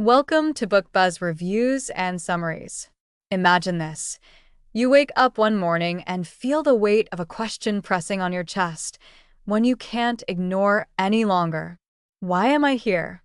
Welcome to Book Buzz Reviews and Summaries. Imagine this. You wake up one morning and feel the weight of a question pressing on your chest, one you can't ignore any longer. Why am I here?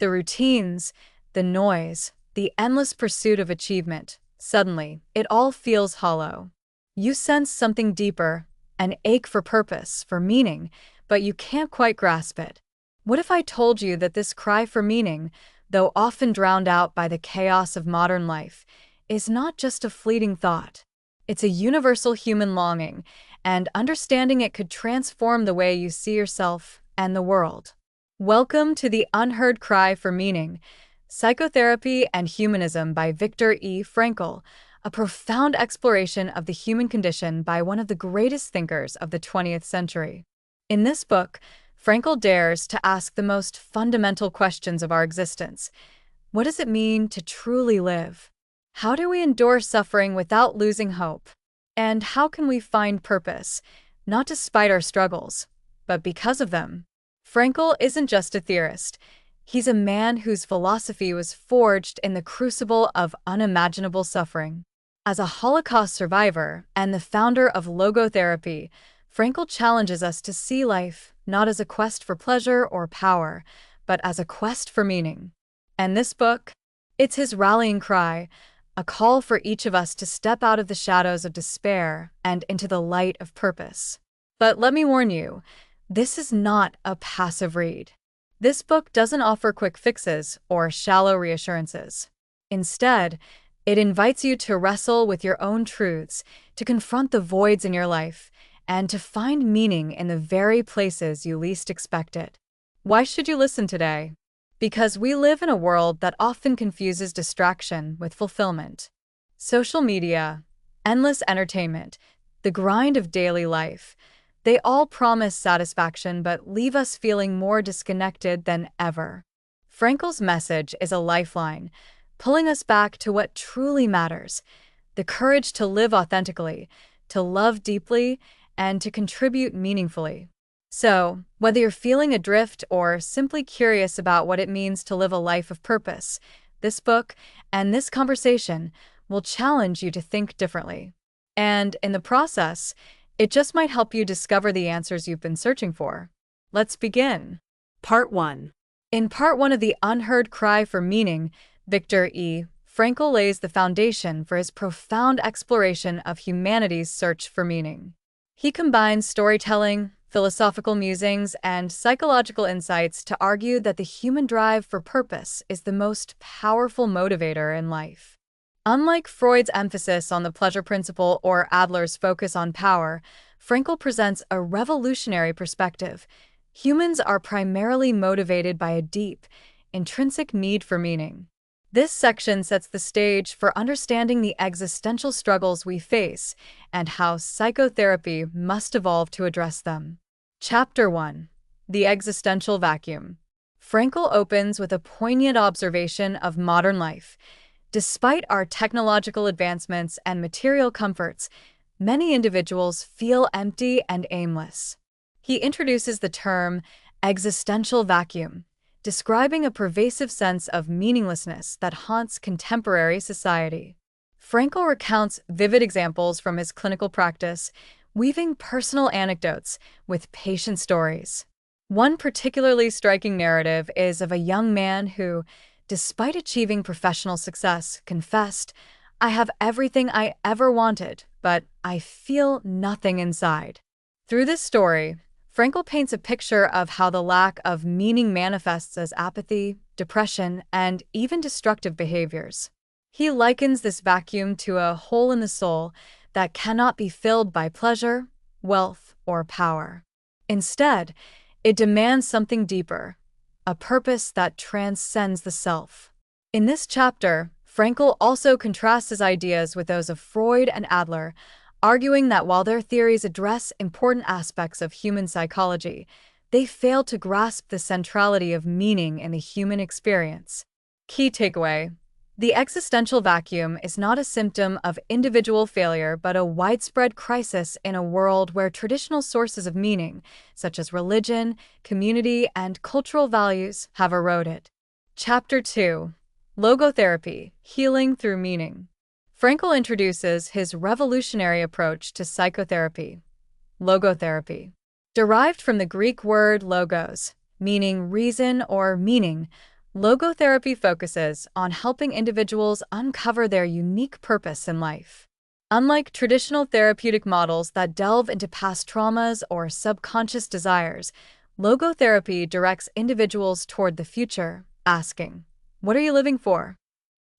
The routines, the noise, the endless pursuit of achievement. Suddenly, it all feels hollow. You sense something deeper, an ache for purpose, for meaning, but you can't quite grasp it. What if I told you that this cry for meaning, though often drowned out by the chaos of modern life, is not just a fleeting thought? It's a universal human longing, and understanding it could transform the way you see yourself and the world. Welcome to the Unheard Cry for Meaning, Psychotherapy and Humanism by Viktor Frankl, a profound exploration of the human condition by one of the greatest thinkers of the 20th century. In this book, Frankl dares to ask the most fundamental questions of our existence. What does it mean to truly live? How do we endure suffering without losing hope? And how can we find purpose, not despite our struggles, but because of them? Frankl isn't just a theorist. He's a man whose philosophy was forged in the crucible of unimaginable suffering. As a Holocaust survivor and the founder of logotherapy, Frankl challenges us to see life not as a quest for pleasure or power, but as a quest for meaning. And this book? It's his rallying cry, a call for each of us to step out of the shadows of despair and into the light of purpose. But let me warn you, this is not a passive read. This book doesn't offer quick fixes or shallow reassurances. Instead, it invites you to wrestle with your own truths, to confront the voids in your life, and to find meaning in the very places you least expect it. Why should you listen today? Because we live in a world that often confuses distraction with fulfillment. Social media, endless entertainment, the grind of daily life, they all promise satisfaction but leave us feeling more disconnected than ever. Frankl's message is a lifeline, pulling us back to what truly matters: the courage to live authentically, to love deeply, and to contribute meaningfully. So, whether you're feeling adrift or simply curious about what it means to live a life of purpose, this book and this conversation will challenge you to think differently. And in the process, it just might help you discover the answers you've been searching for. Let's begin. Part 1. In Part 1 of the Unheard Cry for Meaning, Viktor Frankl lays the foundation for his profound exploration of humanity's search for meaning. He combines storytelling, philosophical musings, and psychological insights to argue that the human drive for purpose is the most powerful motivator in life. Unlike Freud's emphasis on the pleasure principle or Adler's focus on power, Frankl presents a revolutionary perspective. Humans are primarily motivated by a deep, intrinsic need for meaning. This section sets the stage for understanding the existential struggles we face and how psychotherapy must evolve to address them. Chapter 1. The Existential Vacuum. Frankl opens with a poignant observation of modern life. Despite our technological advancements and material comforts, many individuals feel empty and aimless. He introduces the term existential vacuum, describing a pervasive sense of meaninglessness that haunts contemporary society. Frankl recounts vivid examples from his clinical practice, weaving personal anecdotes with patient stories. One particularly striking narrative is of a young man who, despite achieving professional success, confessed, "I have everything I ever wanted, but I feel nothing inside." Through this story, Frankl paints a picture of how the lack of meaning manifests as apathy, depression, and even destructive behaviors. He likens this vacuum to a hole in the soul that cannot be filled by pleasure, wealth, or power. Instead, it demands something deeper, a purpose that transcends the self. In this chapter, Frankl also contrasts his ideas with those of Freud and Adler, arguing that while their theories address important aspects of human psychology, they fail to grasp the centrality of meaning in the human experience. Key takeaway: the existential vacuum is not a symptom of individual failure but a widespread crisis in a world where traditional sources of meaning, such as religion, community, and cultural values, have eroded. Chapter 2. Logotherapy, healing through meaning. Frankl introduces his revolutionary approach to psychotherapy. Logotherapy. Derived from the Greek word logos, meaning reason or meaning, logotherapy focuses on helping individuals uncover their unique purpose in life. Unlike traditional therapeutic models that delve into past traumas or subconscious desires, logotherapy directs individuals toward the future, asking, "What are you living for?"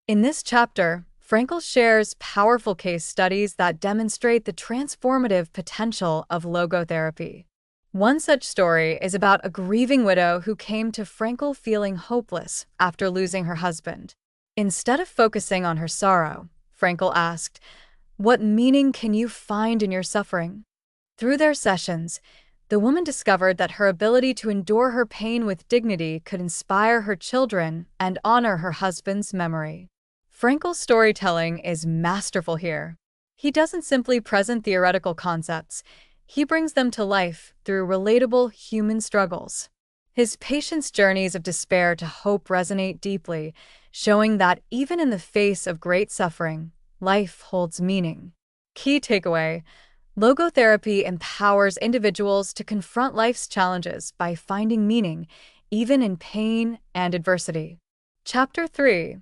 In this chapter, Frankl shares powerful case studies that demonstrate the transformative potential of logotherapy. One such story is about a grieving widow who came to Frankl feeling hopeless after losing her husband. Instead of focusing on her sorrow, Frankl asked, "What meaning can you find in your suffering?" Through their sessions, the woman discovered that her ability to endure her pain with dignity could inspire her children and honor her husband's memory. Frankl's storytelling is masterful here. He doesn't simply present theoretical concepts, he brings them to life through relatable human struggles. His patient's journeys of despair to hope resonate deeply, showing that even in the face of great suffering, life holds meaning. Key takeaway: logotherapy empowers individuals to confront life's challenges by finding meaning, even in pain and adversity. Chapter 3: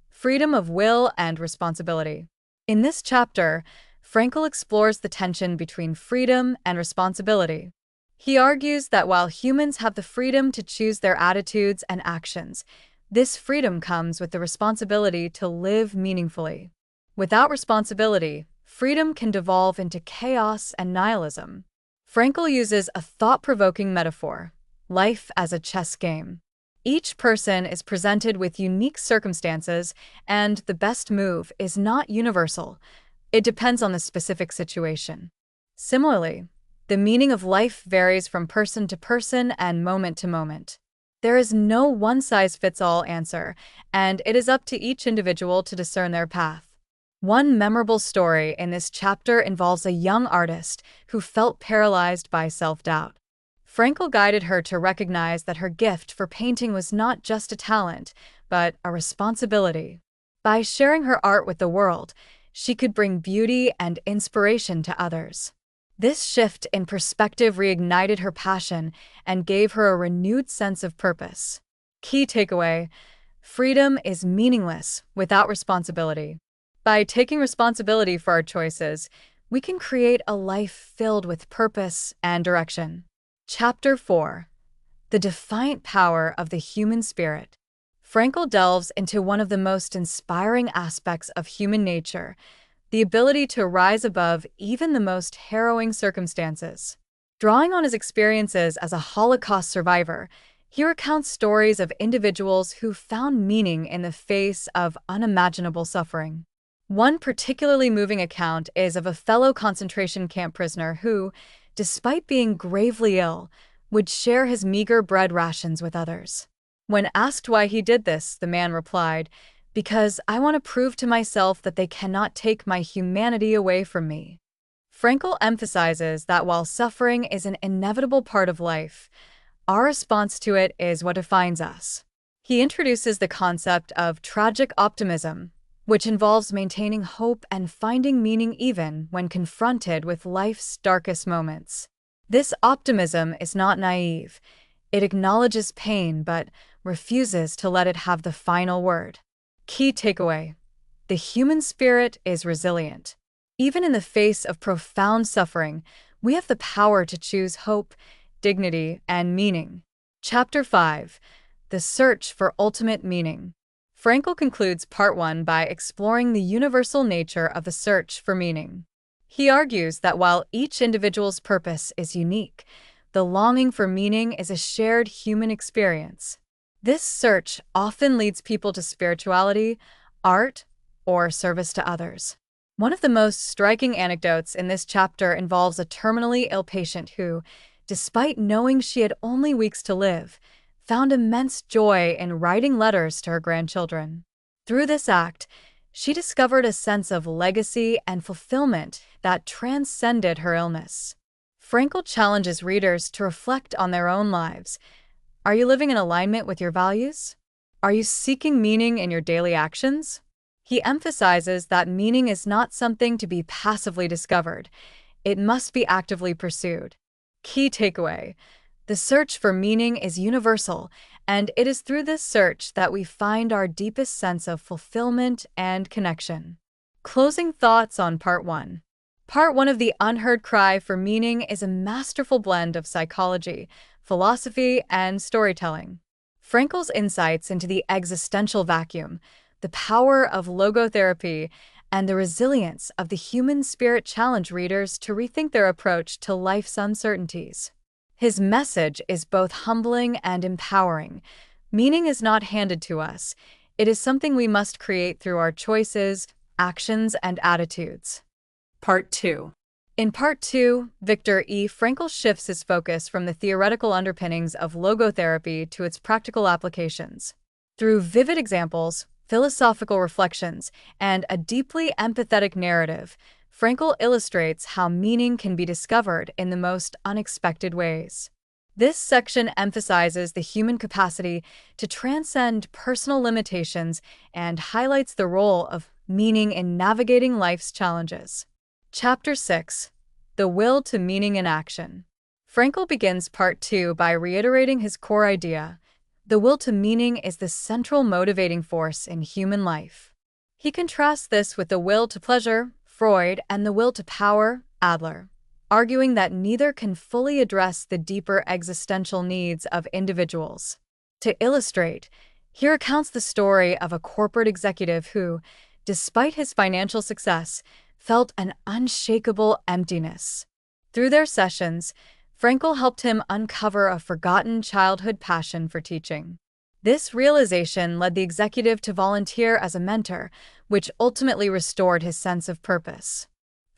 Freedom of Will and Responsibility. In this chapter, Frankl explores the tension between freedom and responsibility. He argues that while humans have the freedom to choose their attitudes and actions, this freedom comes with the responsibility to live meaningfully. Without responsibility, freedom can devolve into chaos and nihilism. Frankl uses a thought-provoking metaphor: life as a chess game. Each person is presented with unique circumstances, and the best move is not universal. It depends on the specific situation. Similarly, the meaning of life varies from person to person and moment to moment. There is no one-size-fits-all answer, and it is up to each individual to discern their path. One memorable story in this chapter involves a young artist who felt paralyzed by self-doubt. Frankl guided her to recognize that her gift for painting was not just a talent, but a responsibility. By sharing her art with the world, she could bring beauty and inspiration to others. This shift in perspective reignited her passion and gave her a renewed sense of purpose. Key takeaway: freedom is meaningless without responsibility. By taking responsibility for our choices, we can create a life filled with purpose and direction. Chapter 4: The Defiant Power of the Human Spirit. Frankl delves into one of the most inspiring aspects of human nature: the ability to rise above even the most harrowing circumstances. Drawing on his experiences as a Holocaust survivor, he recounts stories of individuals who found meaning in the face of unimaginable suffering. One particularly moving account is of a fellow concentration camp prisoner who, despite being gravely ill, would share his meager bread rations with others. When asked why he did this, the man replied, "Because I want to prove to myself that they cannot take my humanity away from me." Frankl emphasizes that while suffering is an inevitable part of life, our response to it is what defines us. He introduces the concept of tragic optimism, which involves maintaining hope and finding meaning even when confronted with life's darkest moments. This optimism is not naive. It acknowledges pain but refuses to let it have the final word. Key takeaway: the human spirit is resilient. Even in the face of profound suffering, we have the power to choose hope, dignity, and meaning. Chapter 5: The Search for Ultimate Meaning. Frankl concludes Part 1 by exploring the universal nature of the search for meaning. He argues that while each individual's purpose is unique, the longing for meaning is a shared human experience. This search often leads people to spirituality, art, or service to others. One of the most striking anecdotes in this chapter involves a terminally ill patient who, despite knowing she had only weeks to live, found immense joy in writing letters to her grandchildren. Through this act, she discovered a sense of legacy and fulfillment that transcended her illness. Frankl challenges readers to reflect on their own lives. Are you living in alignment with your values? Are you seeking meaning in your daily actions? He emphasizes that meaning is not something to be passively discovered. It must be actively pursued. Key takeaway: the search for meaning is universal, and it is through this search that we find our deepest sense of fulfillment and connection. Closing thoughts on Part 1. Part 1 of the Unheard cry for meaning is a masterful blend of psychology, philosophy, and storytelling. Frankl's insights into the existential vacuum, the power of logotherapy, and the resilience of the human spirit challenge readers to rethink their approach to life's uncertainties. His message is both humbling and empowering. Meaning is not handed to us. It is something we must create through our choices, actions, and attitudes. Part 2. In Part 2, Viktor Frankl shifts his focus from the theoretical underpinnings of logotherapy to its practical applications. Through vivid examples, philosophical reflections, and a deeply empathetic narrative, Frankl illustrates how meaning can be discovered in the most unexpected ways. This section emphasizes the human capacity to transcend personal limitations and highlights the role of meaning in navigating life's challenges. Chapter 6. The Will to Meaning in Action. Frankl begins Part 2 by reiterating his core idea: the will to meaning is the central motivating force in human life. He contrasts this with the will to pleasure, Freud, and the will to power, Adler, arguing that neither can fully address the deeper existential needs of individuals. To illustrate, he recounts the story of a corporate executive who, despite his financial success, felt an unshakable emptiness. Through their sessions, Frankl helped him uncover a forgotten childhood passion for teaching. This realization led the executive to volunteer as a mentor, which ultimately restored his sense of purpose.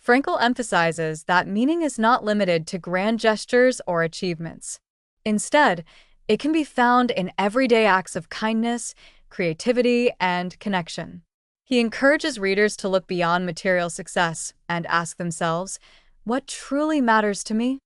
Frankl emphasizes that meaning is not limited to grand gestures or achievements. Instead, it can be found in everyday acts of kindness, creativity, and connection. He encourages readers to look beyond material success and ask themselves, what truly matters to me?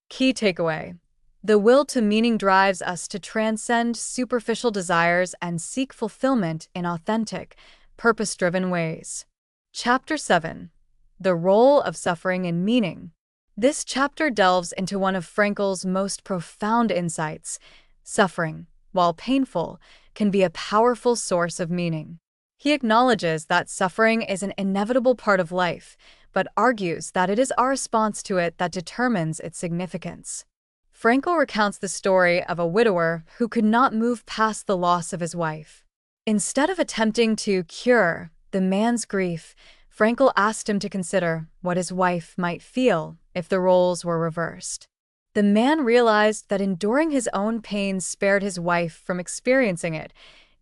Key takeaway: the will to meaning drives us to transcend superficial desires and seek fulfillment in authentic, purpose-driven ways. Chapter 7. The Role of Suffering in Meaning. This chapter delves into one of Frankl's most profound insights: suffering, while painful, can be a powerful source of meaning. He acknowledges that suffering is an inevitable part of life, but argues that it is our response to it that determines its significance. Frankl recounts the story of a widower who could not move past the loss of his wife. Instead of attempting to cure the man's grief, Frankl asked him to consider what his wife might feel if the roles were reversed. The man realized that enduring his own pain spared his wife from experiencing it,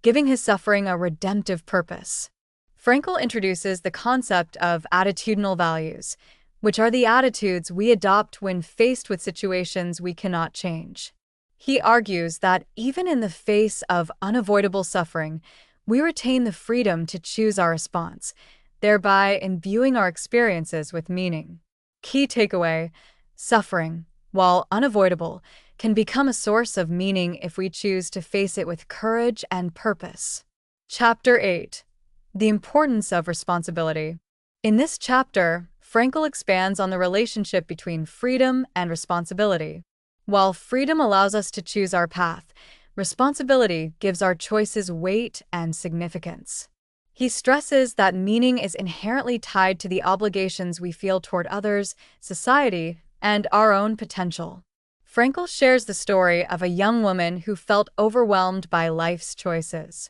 giving his suffering a redemptive purpose. Frankl introduces the concept of attitudinal values, which are the attitudes we adopt when faced with situations we cannot change. He argues that even in the face of unavoidable suffering, we retain the freedom to choose our response, thereby imbuing our experiences with meaning. Key takeaway: suffering, while unavoidable, can become a source of meaning if we choose to face it with courage and purpose. Chapter 8. The Importance of Responsibility. In this chapter, Frankl expands on the relationship between freedom and responsibility. While freedom allows us to choose our path, responsibility gives our choices weight and significance. He stresses that meaning is inherently tied to the obligations we feel toward others, society, and our own potential. Frankl shares the story of a young woman who felt overwhelmed by life's choices.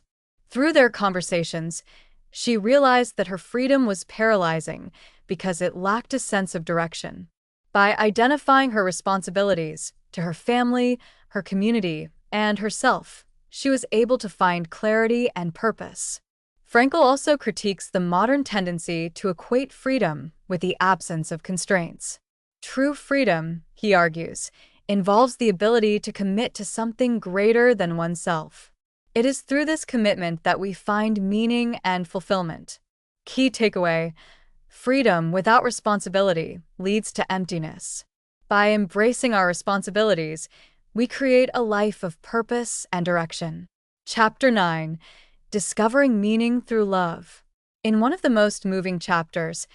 Through their conversations, she realized that her freedom was paralyzing because it lacked a sense of direction. By identifying her responsibilities to her family, her community, and herself, she was able to find clarity and purpose. Frankl also critiques the modern tendency to equate freedom with the absence of constraints. True freedom, he argues, involves the ability to commit to something greater than oneself. It is through this commitment that we find meaning and fulfillment. Key takeaway: freedom without responsibility leads to emptiness. By embracing our responsibilities, we create a life of purpose and direction. Chapter 9. Discovering Meaning Through Love. In one of the most moving chapters,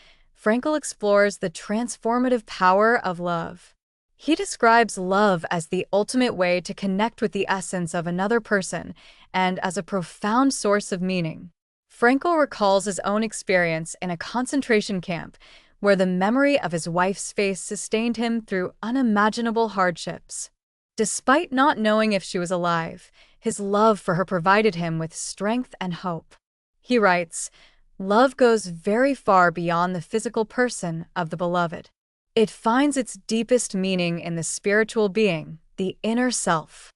Frankl explores the transformative power of love. He describes love as the ultimate way to connect with the essence of another person and as a profound source of meaning. Frankl recalls his own experience in a concentration camp where the memory of his wife's face sustained him through unimaginable hardships. Despite not knowing if she was alive, his love for her provided him with strength and hope. He writes, "Love goes very far beyond the physical person of the beloved. It finds its deepest meaning in the spiritual being, the inner self."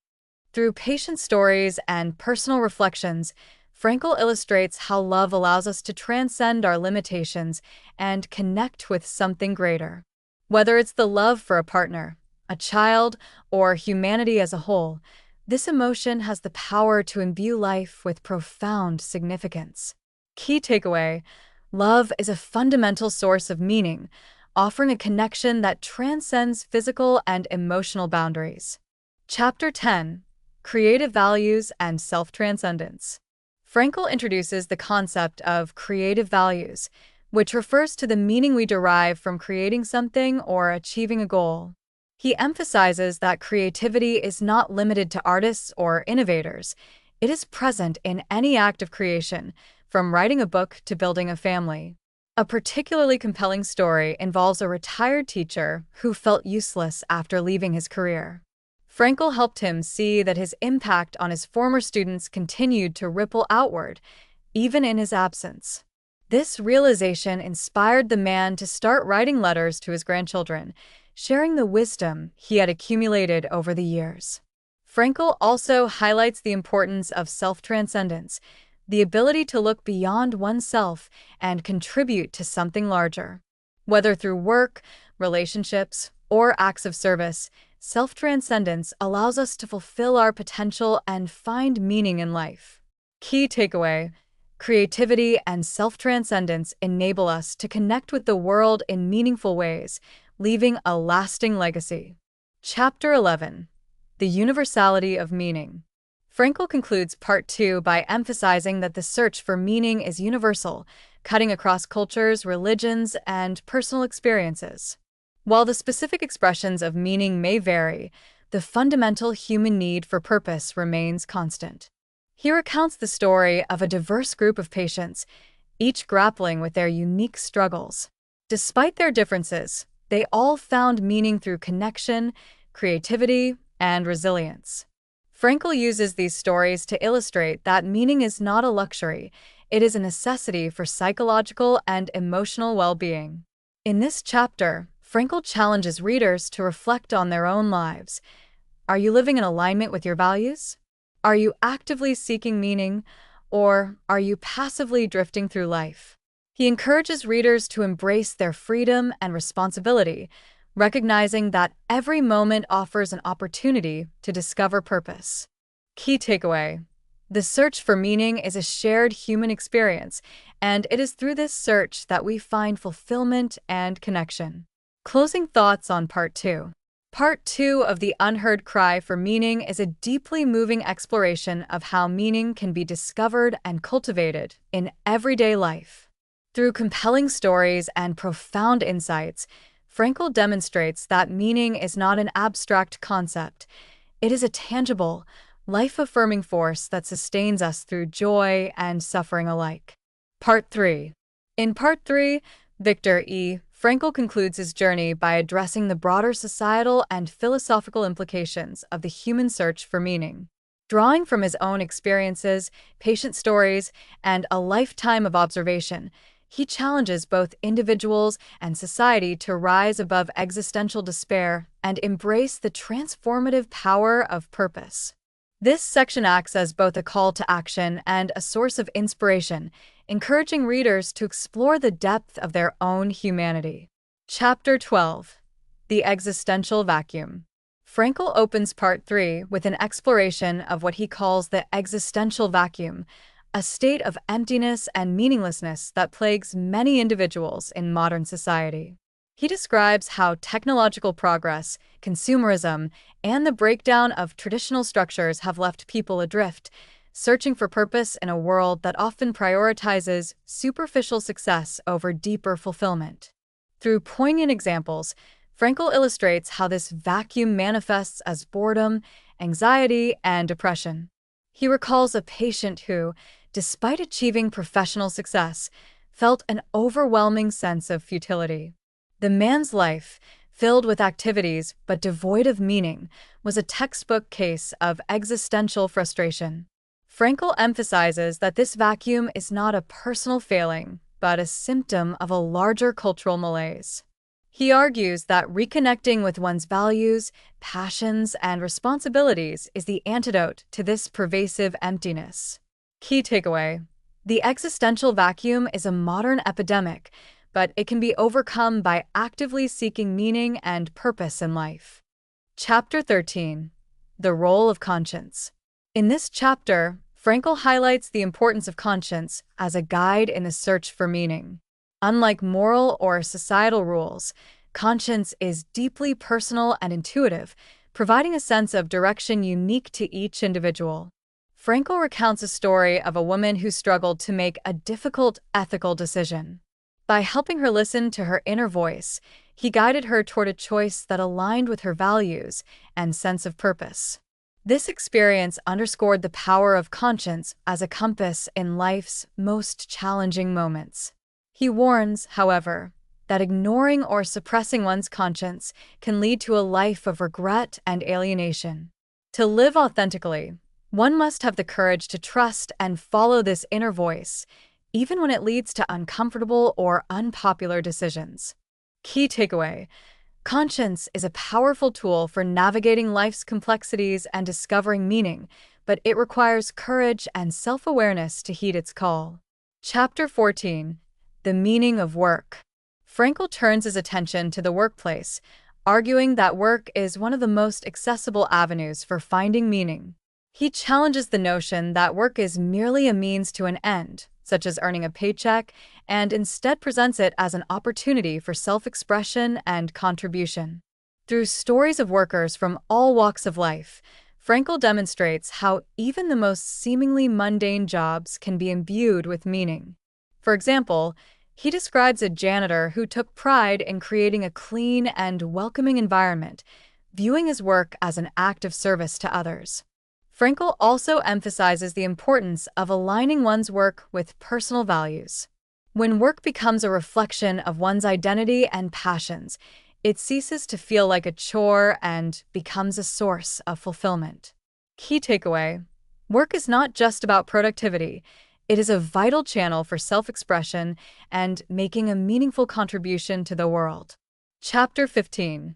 Through patient stories and personal reflections, Frankl illustrates how love allows us to transcend our limitations and connect with something greater. Whether it's the love for a partner, a child, or humanity as a whole, this emotion has the power to imbue life with profound significance. Key takeaway: love is a fundamental source of meaning, offering a connection that transcends physical and emotional boundaries. Chapter 10. Creative Values and Self-Transcendence. Frankl introduces the concept of creative values, which refers to the meaning we derive from creating something or achieving a goal. He emphasizes that creativity is not limited to artists or innovators. It is present in any act of creation, from writing a book to building a family. A particularly compelling story involves a retired teacher who felt useless after leaving his career. Frankl helped him see that his impact on his former students continued to ripple outward, even in his absence. This realization inspired the man to start writing letters to his grandchildren, sharing the wisdom he had accumulated over the years. Frankl also highlights the importance of self-transcendence, the ability to look beyond oneself and contribute to something larger. Whether through work, relationships, or acts of service, self-transcendence allows us to fulfill our potential and find meaning in life. Key takeaway: creativity and self-transcendence enable us to connect with the world in meaningful ways, leaving a lasting legacy. Chapter 11. The Universality of Meaning. Frankl concludes Part 2 by emphasizing that the search for meaning is universal, cutting across cultures, religions, and personal experiences. While the specific expressions of meaning may vary, the fundamental human need for purpose remains constant. He recounts the story of a diverse group of patients, each grappling with their unique struggles. Despite their differences, they all found meaning through connection, creativity, and resilience. Frankl uses these stories to illustrate that meaning is not a luxury, it is a necessity for psychological and emotional well-being. In this chapter, Frankl challenges readers to reflect on their own lives. Are you living in alignment with your values? Are you actively seeking meaning, or are you passively drifting through life? He encourages readers to embrace their freedom and responsibility, recognizing that every moment offers an opportunity to discover purpose. Key takeaway: the search for meaning is a shared human experience, and it is through this search that we find fulfillment and connection. Closing thoughts on Part 2. Part 2 of The Unheard Cry for Meaning is a deeply moving exploration of how meaning can be discovered and cultivated in everyday life. Through compelling stories and profound insights, Frankl demonstrates that meaning is not an abstract concept. It is a tangible, life-affirming force that sustains us through joy and suffering alike. Part 3. In Part 3, Viktor Frankl concludes his journey by addressing the broader societal and philosophical implications of the human search for meaning. Drawing from his own experiences, patient stories, and a lifetime of observation, he challenges both individuals and society to rise above existential despair and embrace the transformative power of purpose. This section acts as both a call to action and a source of inspiration, encouraging readers to explore the depth of their own humanity. Chapter 12. The Existential Vacuum. Frankl opens Part 3 with an exploration of what he calls the existential vacuum, a state of emptiness and meaninglessness that plagues many individuals in modern society. He describes how technological progress, consumerism, and the breakdown of traditional structures have left people adrift, searching for purpose in a world that often prioritizes superficial success over deeper fulfillment. Through poignant examples, Frankl illustrates how this vacuum manifests as boredom, anxiety, and depression. He recalls a patient who, despite achieving professional success, felt an overwhelming sense of futility. The man's life, filled with activities but devoid of meaning, was a textbook case of existential frustration. Frankl emphasizes that this vacuum is not a personal failing, but a symptom of a larger cultural malaise. He argues that reconnecting with one's values, passions, and responsibilities is the antidote to this pervasive emptiness. Key takeaway: the existential vacuum is a modern epidemic, but it can be overcome by actively seeking meaning and purpose in life. Chapter 13. The Role of Conscience. In this chapter, Frankl highlights the importance of conscience as a guide in the search for meaning. Unlike moral or societal rules, conscience is deeply personal and intuitive, providing a sense of direction unique to each individual. Frankl recounts a story of a woman who struggled to make a difficult ethical decision. By helping her listen to her inner voice, he guided her toward a choice that aligned with her values and sense of purpose. This experience underscored the power of conscience as a compass in life's most challenging moments. He warns, however, that ignoring or suppressing one's conscience can lead to a life of regret and alienation. To live authentically, one must have the courage to trust and follow this inner voice, even when it leads to uncomfortable or unpopular decisions. Key takeaway: conscience is a powerful tool for navigating life's complexities and discovering meaning, but it requires courage and self-awareness to heed its call. Chapter 14. The Meaning of Work. Frankl turns his attention to the workplace, arguing that work is one of the most accessible avenues for finding meaning. He challenges the notion that work is merely a means to an end, such as earning a paycheck, and instead presents it as an opportunity for self-expression and contribution. Through stories of workers from all walks of life, Frankl demonstrates how even the most seemingly mundane jobs can be imbued with meaning. For example, he describes a janitor who took pride in creating a clean and welcoming environment, viewing his work as an act of service to others. Frankl also emphasizes the importance of aligning one's work with personal values. When work becomes a reflection of one's identity and passions, it ceases to feel like a chore and becomes a source of fulfillment. Key takeaway: work is not just about productivity. It is a vital channel for self-expression and making a meaningful contribution to the world. Chapter 15.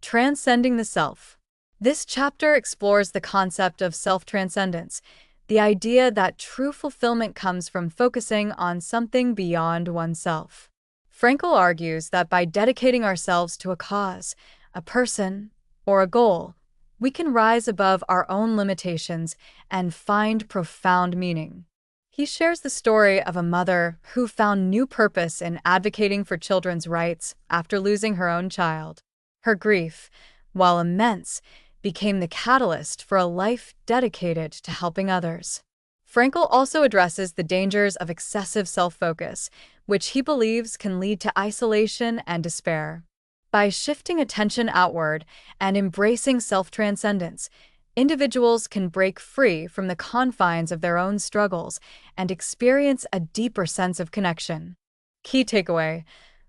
Transcending the Self. This chapter explores the concept of self-transcendence, the idea that true fulfillment comes from focusing on something beyond oneself. Frankl argues that by dedicating ourselves to a cause, a person, or a goal, we can rise above our own limitations and find profound meaning. He shares the story of a mother who found new purpose in advocating for children's rights after losing her own child. Her grief, while immense, became the catalyst for a life dedicated to helping others. Frankl also addresses the dangers of excessive self-focus, which he believes can lead to isolation and despair. By shifting attention outward and embracing self-transcendence, individuals can break free from the confines of their own struggles and experience a deeper sense of connection. Key takeaway: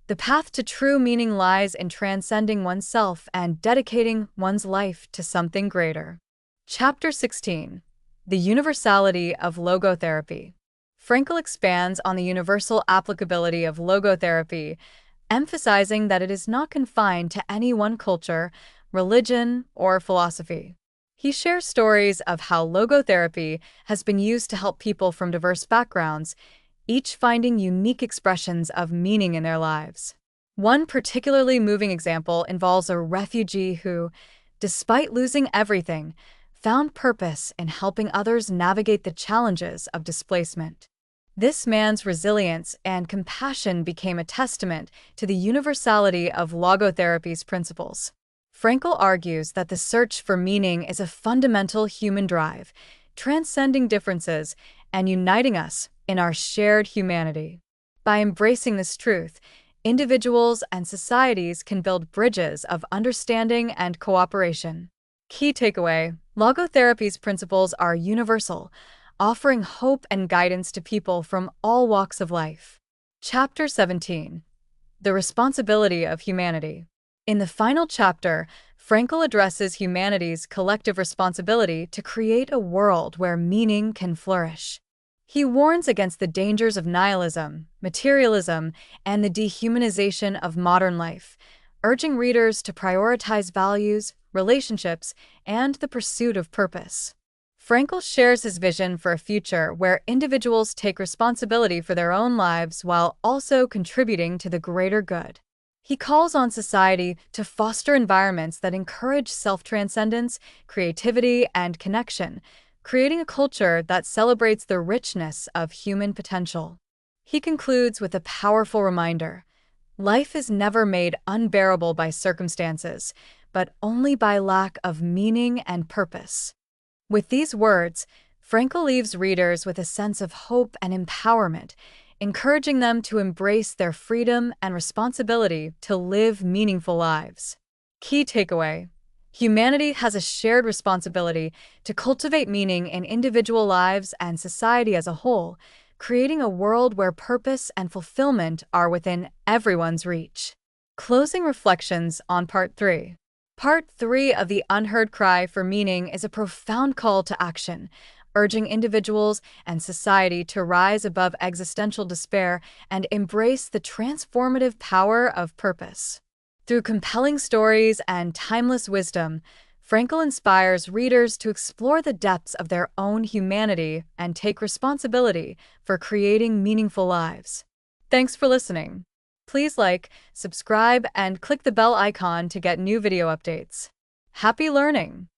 the path to true meaning lies in transcending oneself and dedicating one's life to something greater. Chapter 16. The Universality of Logotherapy. Frankl expands on the universal applicability of logotherapy, emphasizing that it is not confined to any one culture, religion, or philosophy. He shares stories of how logotherapy has been used to help people from diverse backgrounds, each finding unique expressions of meaning in their lives. One particularly moving example involves a refugee who, despite losing everything, found purpose in helping others navigate the challenges of displacement. This man's resilience and compassion became a testament to the universality of logotherapy's principles. Frankl argues that the search for meaning is a fundamental human drive, transcending differences and uniting us in our shared humanity. By embracing this truth, individuals and societies can build bridges of understanding and cooperation. Key takeaway: logotherapy's principles are universal, offering hope and guidance to people from all walks of life. Chapter 17: The Responsibility of Humanity. In the final chapter, Frankl addresses humanity's collective responsibility to create a world where meaning can flourish. He warns against the dangers of nihilism, materialism, and the dehumanization of modern life, urging readers to prioritize values, relationships, and the pursuit of purpose. Frankl shares his vision for a future where individuals take responsibility for their own lives while also contributing to the greater good. He calls on society to foster environments that encourage self-transcendence, creativity, and connection, creating a culture that celebrates the richness of human potential. He concludes with a powerful reminder: life is never made unbearable by circumstances, but only by lack of meaning and purpose. With these words, Frankl leaves readers with a sense of hope and empowerment, encouraging them to embrace their freedom and responsibility to live meaningful lives. Key takeaway: humanity has a shared responsibility to cultivate meaning in individual lives and society as a whole, creating a world where purpose and fulfillment are within everyone's reach. Closing reflections on Part 3. Part 3 of the Unheard Cry for Meaning is a profound call to action, urging individuals and society to rise above existential despair and embrace the transformative power of purpose. Through compelling stories and timeless wisdom, Frankl inspires readers to explore the depths of their own humanity and take responsibility for creating meaningful lives. Thanks for listening. Please like, subscribe, and click the bell icon to get new video updates. Happy learning!